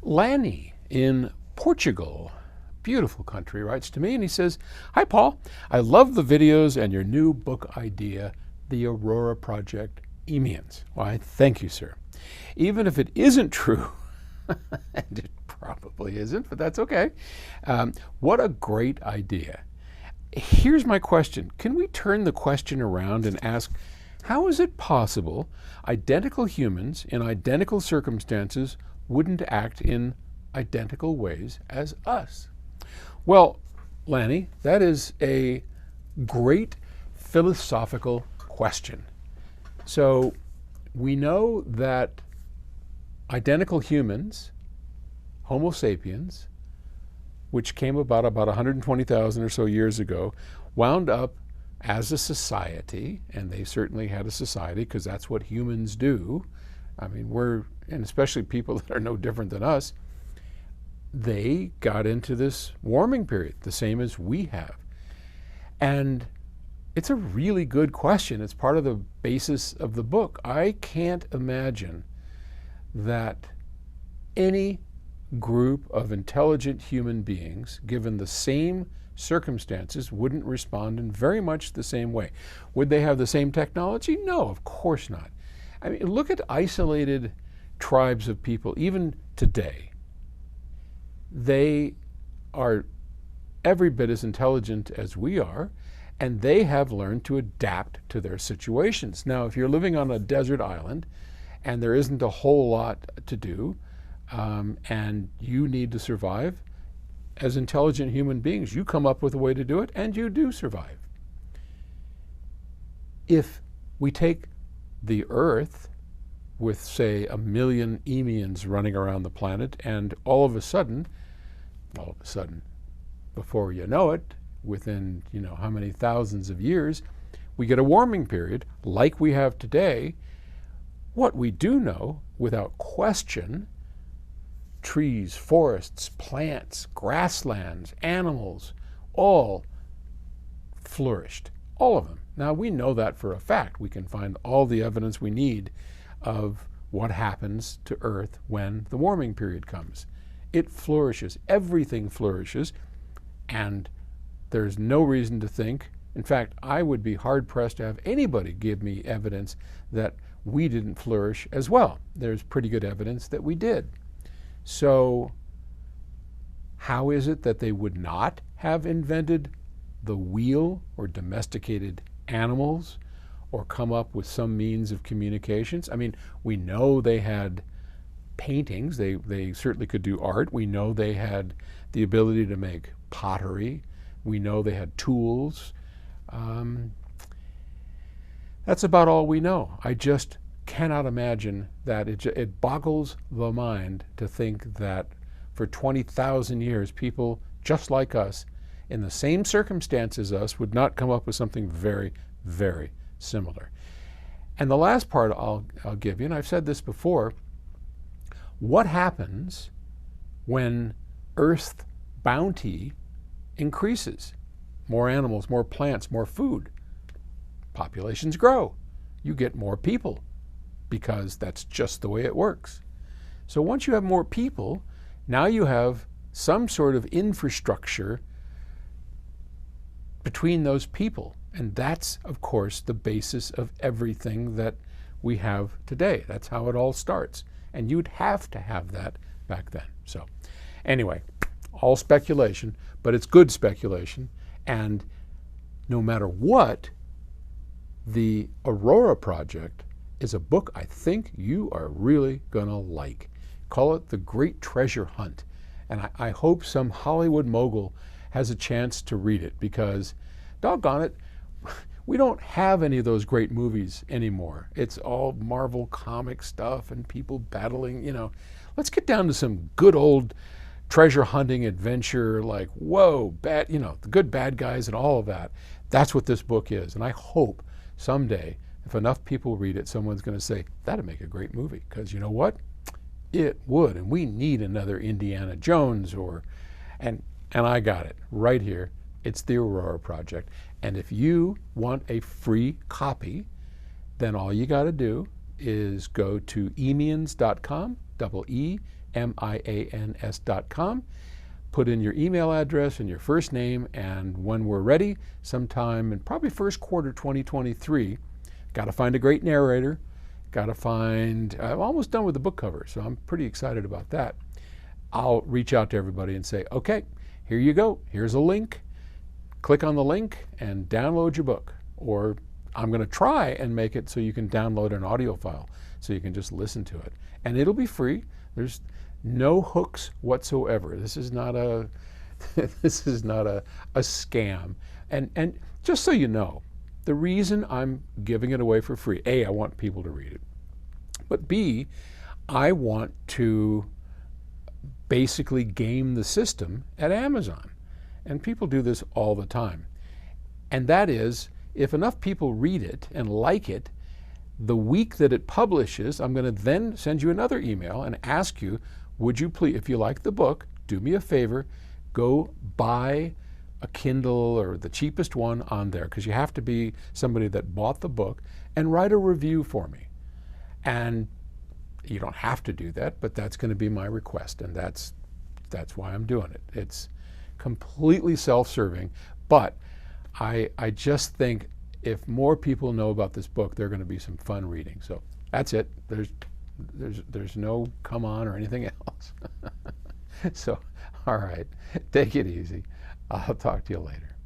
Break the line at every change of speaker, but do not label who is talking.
Lanny in Portugal, beautiful country, writes to me and he says, "Hi Paul, I love the videos and your new book idea, The Aurora Project, Emians." Why, thank you, sir. Even if it isn't true, and it probably isn't, but that's okay. What a great idea. Here's my question. Can we turn the question around and ask, how is it possible identical humans in identical circumstances wouldn't act in identical ways as us? Well, Lanny, that is a great philosophical question. So we know that identical humans, Homo sapiens, which came about 120,000 or so years ago, wound up as a society, and they certainly had a society because that's what humans do. I mean, and especially people that are no different than us, they got into this warming period, the same as we have. And it's a really good question. It's part of the basis of the book. I can't imagine that any group of intelligent human beings, given the same circumstances, wouldn't respond in very much the same way. Would they have the same technology? No, of course not. I mean, look at isolated tribes of people, even today. They are every bit as intelligent as we are, and they have learned to adapt to their situations. Now, if you're living on a desert island and there isn't a whole lot to do, and you need to survive, as intelligent human beings, you come up with a way to do it, and you do survive. If we take the Earth with, say, 1 million Emians running around the planet, and all of a sudden, before you know it, within how many thousands of years, we get a warming period like we have today, what we do know, without question, trees, forests, plants, grasslands, animals, all flourished, all of them. Now, we know that for a fact. We can find all the evidence we need of what happens to Earth when the warming period comes. It flourishes. Everything flourishes, and there's no reason to think. In fact, I would be hard-pressed to have anybody give me evidence that we didn't flourish as well. There's pretty good evidence that we did. So how is it that they would not have invented the wheel or domesticated animals or come up with some means of communications? I mean, we know they had paintings. They certainly could do art. We know they had the ability to make pottery. We know they had tools. That's about all we know. I just cannot imagine that. It boggles the mind to think that for 20,000 years, people just like us, in the same circumstances as us, would not come up with something very, very similar. And the last part I'll give you, and I've said this before, what happens when Earth's bounty increases? More animals, more plants, more food. Populations grow. You get more people, because that's just the way it works. So once you have more people, now you have some sort of infrastructure between those people. And that's, of course, the basis of everything that we have today. That's how it all starts. And you'd have to have that back then. So anyway, all speculation, but it's good speculation. And no matter what, the Aurora Project is a book I think you are really gonna like. Call it The Great Treasure Hunt. And I hope some Hollywood mogul has a chance to read it, because doggone it, we don't have any of those great movies anymore. It's all Marvel comic stuff and people battling, Let's get down to some good old treasure hunting adventure, like, whoa, the good bad guys and all of that. That's what this book is. And I hope someday, if enough people read it, someone's going to say, that'd make a great movie. Because you know what? It would. And we need another Indiana Jones and I got it right here. It's the Aurora Project. And if you want a free copy, then all you got to do is go to emians.com, MIANS.com. Put in your email address and your first name, and when we're ready, sometime in probably first quarter 2023, got to find a great narrator, got to find, I'm almost done with the book cover, so I'm pretty excited about that. I'll reach out to everybody and say, okay, here you go, here's a link, click on the link and download your book. Or I'm going to try and make it so you can download an audio file so you can just listen to it. And it'll be free. There's no hooks whatsoever. This is not a this is not a scam. And just so you know, the reason I'm giving it away for free, A, I want people to read it. But B, I want to basically game the system at Amazon. And people do this all the time. And that is, if enough people read it and like it, the week that it publishes, I'm going to then send you another email and ask you, would you please, if you like the book, do me a favor, go buy a Kindle or the cheapest one on there, because you have to be somebody that bought the book, and write a review for me. And you don't have to do that, but that's going to be my request, and that's why I'm doing it. It's completely self-serving, but I just think if more people know about this book, they're going to be some fun reading. So that's it. There's no come on or anything else. So, all right, take it easy. I'll talk to you later.